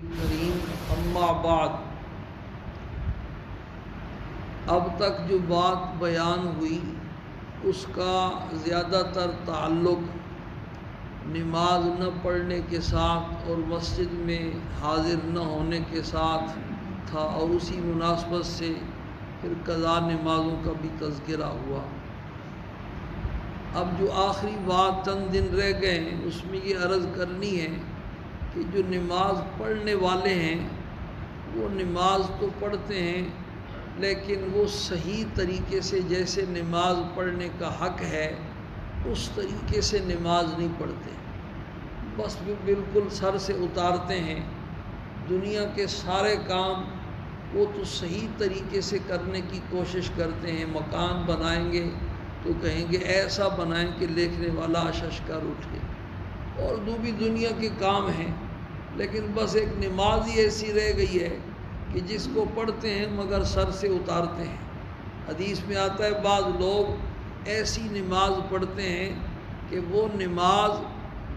کریم اما بعد، اب تک جو بات بیان ہوئی اس کا زیادہ تر تعلق نماز نہ پڑھنے کے ساتھ اور مسجد میں حاضر نہ ہونے کے ساتھ تھا، اور اسی مناسبت سے پھر قضا نمازوں کا بھی تذکرہ ہوا۔ اب جو آخری بات چند دن رہ گئے ہیں اس میں یہ عرض کرنی ہے کہ جو نماز پڑھنے والے ہیں وہ نماز تو پڑھتے ہیں، لیکن وہ صحیح طریقے سے جیسے نماز پڑھنے کا حق ہے اس طریقے سے نماز نہیں پڑھتے، بس بالکل سر سے اتارتے ہیں۔ دنیا کے سارے کام وہ تو صحیح طریقے سے کرنے کی کوشش کرتے ہیں، مکان بنائیں گے تو کہیں گے ایسا بنائیں کہ دیکھنے والا اشش کر اٹھے، اور بھی دنیا کے کام ہیں، لیکن بس ایک نماز ہی ایسی رہ گئی ہے کہ جس کو پڑھتے ہیں مگر سر سے اتارتے ہیں۔ حدیث میں آتا ہے بعض لوگ ایسی نماز پڑھتے ہیں کہ وہ نماز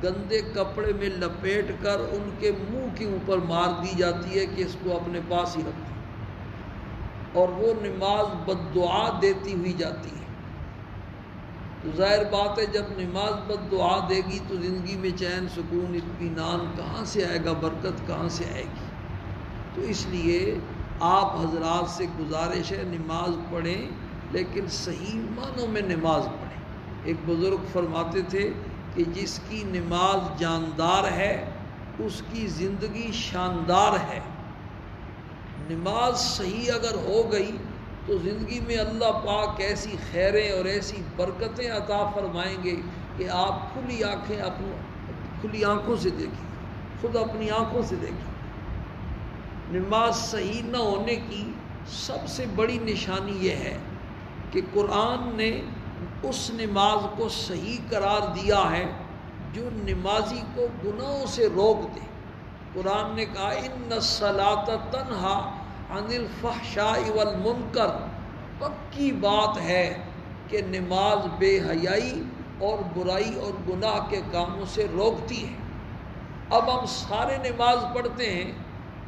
گندے کپڑے میں لپیٹ کر ان کے منہ کے اوپر مار دی جاتی ہے کہ اس کو اپنے پاس ہی رکھیں، اور وہ نماز بددعا دیتی ہوئی جاتی ہے۔ تو ظاہر بات ہے جب نماز بد دعا دے گی تو زندگی میں چین سکون اطمینان کہاں سے آئے گا، برکت کہاں سے آئے گی؟ تو اس لیے آپ حضرات سے گزارش ہے نماز پڑھیں، لیکن صحیح معنوں میں نماز پڑھیں۔ ایک بزرگ فرماتے تھے کہ جس کی نماز جاندار ہے اس کی زندگی شاندار ہے۔ نماز صحیح اگر ہو گئی تو زندگی میں اللہ پاک ایسی خیریں اور ایسی برکتیں عطا فرمائیں گے کہ آپ کھلی آنکھوں سے دیکھیں، خود اپنی آنکھوں سے دیکھیں۔ نماز صحیح نہ ہونے کی سب سے بڑی نشانی یہ ہے کہ قرآن نے اس نماز کو صحیح قرار دیا ہے جو نمازی کو گناہوں سے روک دے۔ قرآن نے کہا ان الصلاۃ تنہا عن الفحشاء والمنکر، پکی بات ہے کہ نماز بے حیائی اور برائی اور گناہ کے کاموں سے روکتی ہے۔ اب ہم سارے نماز پڑھتے ہیں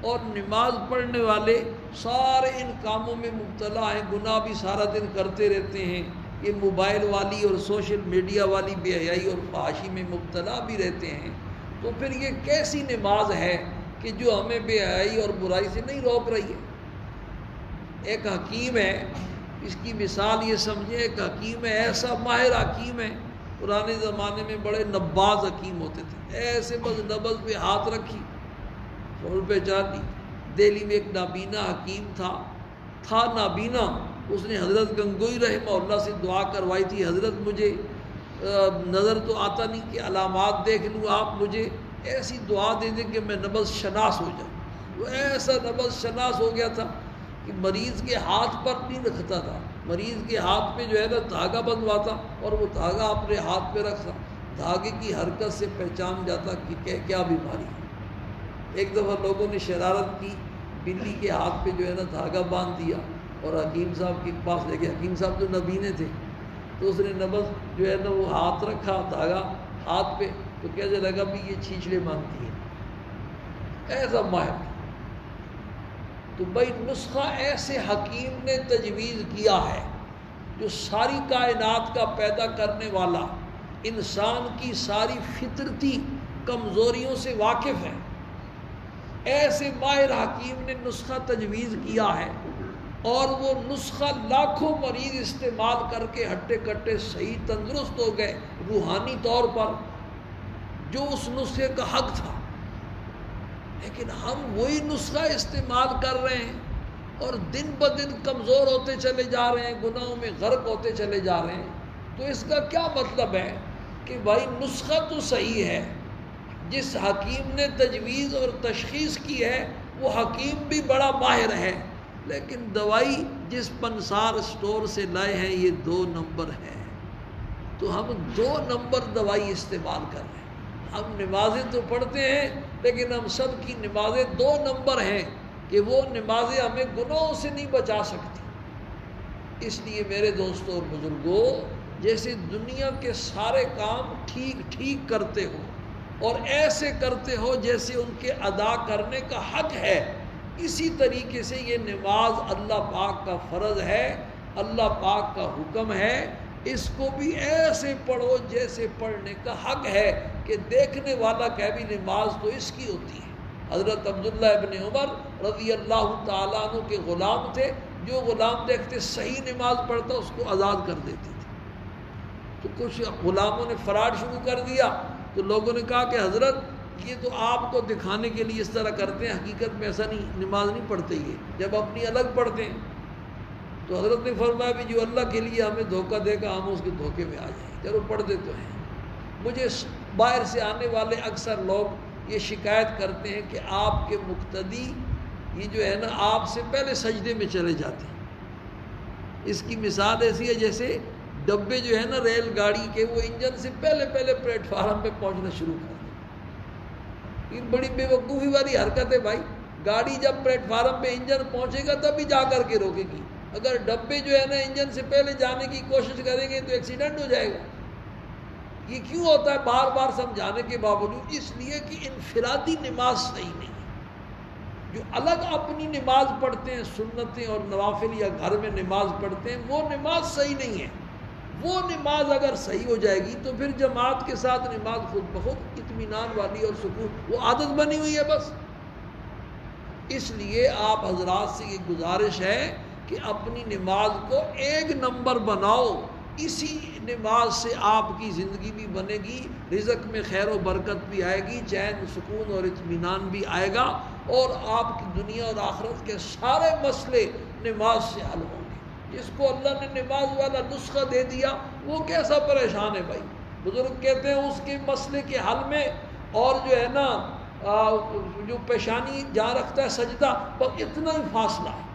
اور نماز پڑھنے والے سارے ان کاموں میں مبتلا ہیں، گناہ بھی سارا دن کرتے رہتے ہیں، یہ موبائل والی اور سوشل میڈیا والی بے حیائی اور فحاشی میں مبتلا بھی رہتے ہیں، تو پھر یہ کیسی نماز ہے کہ جو ہمیں بے حیائی اور برائی سے نہیں روک رہی ہے؟ ایک حکیم ہے، اس کی مثال یہ سمجھیں، ایک حکیم ہے، ایسا ماہر حکیم ہے، پرانے زمانے میں بڑے نباز حکیم ہوتے تھے، ایسے بس نبض پہ ہاتھ رکھی اور پہچان لی۔ دہلی میں ایک نابینا حکیم تھا نابینا، اس نے حضرت گنگوئی رحمہ اللہ سے دعا کروائی تھی، حضرت مجھے نظر تو آتا نہیں کہ علامات دیکھ لوں، آپ مجھے ایسی دعا دے دیں کہ میں نبض شناس ہو جاؤں۔ وہ ایسا نبض شناس ہو گیا تھا کہ مریض کے ہاتھ پر نہیں رکھتا تھا، مریض کے ہاتھ پہ جو ہے نا دھاگا بندھواتا اور وہ دھاگا اپنے ہاتھ پہ رکھتا، دھاگے کی حرکت سے پہچان جاتا کہ کیا بیماری ہے۔ ایک دفعہ لوگوں نے شرارت کی، بلی کے ہاتھ پہ جو ہے نا دھاگا باندھ دیا اور حکیم صاحب کے پاس لے گئے۔ حکیم صاحب جو نبینے تھے تو اس نے نبض جو ہے نا وہ ہاتھ رکھا، دھاگا ہاتھ پہ، تو کیسے لگا بھی یہ چھیچڑے مانگتی ہے، ایسا ماہر تھا۔ تو بھائی نسخہ ایسے حکیم نے تجویز کیا ہے جو ساری کائنات کا پیدا کرنے والا، انسان کی ساری فطرتی کمزوریوں سے واقف ہے، ایسے ماہر حکیم نے نسخہ تجویز کیا ہے، اور وہ نسخہ لاکھوں مریض استعمال کر کے ہٹے کٹے صحیح تندرست ہو گئے روحانی طور پر، جو اس نسخے کا حق تھا۔ لیکن ہم وہی نسخہ استعمال کر رہے ہیں اور دن بدن کمزور ہوتے چلے جا رہے ہیں، گناہوں میں غرق ہوتے چلے جا رہے ہیں۔ تو اس کا کیا مطلب ہے کہ بھائی نسخہ تو صحیح ہے، جس حکیم نے تجویز اور تشخیص کی ہے وہ حکیم بھی بڑا ماہر ہے، لیکن دوائی جس پنسار اسٹور سے لائے ہیں یہ 2 نمبر ہے، تو ہم 2 نمبر دوائی استعمال کر رہے ہیں۔ ہم نمازیں تو پڑھتے ہیں لیکن ہم سب کی نمازیں 2 نمبر ہیں کہ وہ نمازیں ہمیں گناہوں سے نہیں بچا سکتی۔ اس لیے میرے دوستوں اور بزرگوں، جیسے دنیا کے سارے کام ٹھیک کرتے ہو، اور ایسے کرتے ہو جیسے ان کے ادا کرنے کا حق ہے. اسی طریقے سے یہ نماز اللہ پاک کا فرض ہے، اللہ پاک کا حکم ہے، اس کو بھی ایسے پڑھو جیسے پڑھنے کا حق ہے کہ دیکھنے والا کہ بھی نماز تو اس کی ہوتی ہے. حضرت عبداللہ ابن عمر رضی اللہ تعالیٰ عنہ کے غلام تھے، جو غلام دیکھتے صحیح نماز پڑھتا اس کو آزاد کر دیتے تھے. تو کچھ غلاموں نے فراڈ شروع کر دیا، تو لوگوں نے کہا کہ حضرت یہ تو آپ کو دکھانے کے لیے اس طرح کرتے ہیں، حقیقت میں ایسا نہیں، نماز نہیں پڑھتے یہ، جب اپنی الگ پڑھتے ہیں. تو حضرت نے فرمایا بھی جو اللہ کے لیے ہمیں دھوکہ دے گا ہم اس کے دھوکے میں آ جائیں. چلو پڑھتے تو ہیں. مجھے باہر سے آنے والے اکثر لوگ یہ شکایت کرتے ہیں کہ آپ کے مقتدی یہ جو ہے نا آپ سے پہلے سجدے میں چلے جاتے ہیں. اس کی مثال ایسی ہے جیسے ڈبے جو ہے نا ریل گاڑی کے، وہ انجن سے پہلے پلیٹ فارم پہ پہنچنا شروع کر دیں. یہ بڑی بے وقوفی والی حرکت ہے بھائی. گاڑی جب پلیٹ فارم پہ انجن پہنچے گا تبھی جا کر کے روکے گی. اگر ڈبے جو ہے نا انجن سے پہلے جانے کی کوشش کریں گے تو ایکسیڈنٹ ہو جائے گا. یہ کیوں ہوتا ہے بار بار سمجھانے کے باوجود؟ اس لیے کہ انفرادی نماز صحیح نہیں ہے. جو الگ اپنی نماز پڑھتے ہیں، سنتیں اور نوافل یا گھر میں نماز پڑھتے ہیں، وہ نماز صحیح نہیں ہے. وہ نماز اگر صحیح ہو جائے گی تو پھر جماعت کے ساتھ نماز خود بخود اطمینان والی اور سکون، وہ عادت بنی ہوئی ہے بس. اس لیے آپ حضرات سے یہ گزارش ہے کہ اپنی نماز کو ایک نمبر بناؤ. اسی نماز سے آپ کی زندگی بھی بنے گی، رزق میں خیر و برکت بھی آئے گی، چین سکون اور اطمینان بھی آئے گا، اور آپ کی دنیا اور آخرت کے سارے مسئلے نماز سے حل ہوں گے. جس کو اللہ نے نماز والا نسخہ دے دیا وہ کیسا پریشان ہے بھائی. بزرگ کہتے ہیں اس کے مسئلے کے حل میں اور جو ہے نا جو پیشانی جہاں رکھتا ہے سجدہ، بس اتنا ہی فاصلہ ہے.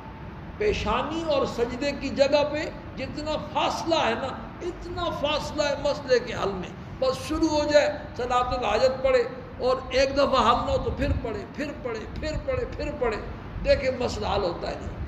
پیشانی اور سجدے کی جگہ پہ جتنا فاصلہ ہے نا، اتنا فاصلہ ہے مسئلے کے حل میں. بس شروع ہو جائے صلاۃ الحاجت پڑھے اور ایک دفعہ حل نہ ہو تو پھر پڑھے، پھر پڑھے، دیکھیں مسئلہ حل ہوتا ہے نہیں.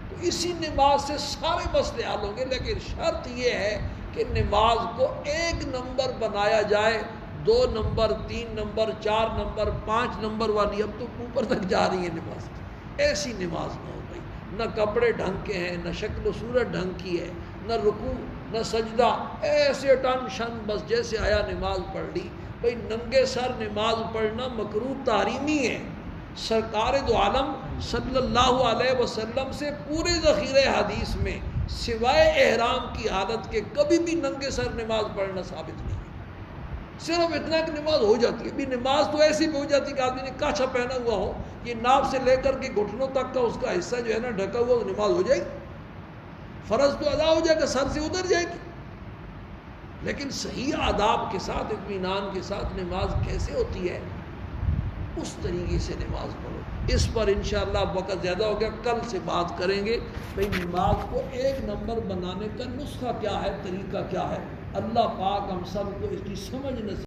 تو اسی نماز سے سارے مسئلے حل ہوں گے. لیکن شرط یہ ہے کہ نماز کو ایک نمبر بنایا جائے. 2 نمبر، 3 نمبر، 4 نمبر، 5 نمبر والی اب تو اوپر تک جا رہی ہے نماز. ایسی نماز نہ ہو بھائی. نہ کپڑے ڈھنگ کے ہیں، نہ شکل و صورت ڈھنگ کی ہے، نہ رکوع نہ سجدہ، ایسے ٹنشن بس جیسے آیا نماز پڑھ لی. بھائی ننگے سر نماز پڑھنا مکروہ تحریمی ہے. سرکار دو عالم صلی اللہ علیہ وسلم سے پورے ذخیرے حدیث میں سوائے احرام کی حالت کے کبھی بھی ننگے سر نماز پڑھنا ثابت نہیں. صرف اتنا کہ نماز ہو جاتی ہے. بھی نماز تو ایسی بھی ہو جاتی ہے کہ آدمی نے کاچھا پہنا ہوا ہو، یہ ناف سے لے کر کے گھٹنوں تک کا اس کا حصہ جو ہے نا ڈھکا ہوا، نماز ہو جائے گی. فرض تو ادا ہو جائے گا، سر سے اتر جائے گی. لیکن صحیح آداب کے ساتھ، اطمینان کے ساتھ نماز کیسے ہوتی ہے، اس طریقے سے نماز پڑھو. اس پر انشاءاللہ وقت زیادہ ہو گیا، کل سے بات کریں گے بھئی نماز کو ایک نمبر بنانے کا نسخہ کیا ہے، طریقہ کیا ہے. اللہ پاک ہم سب کو اس کی سمجھ نصیب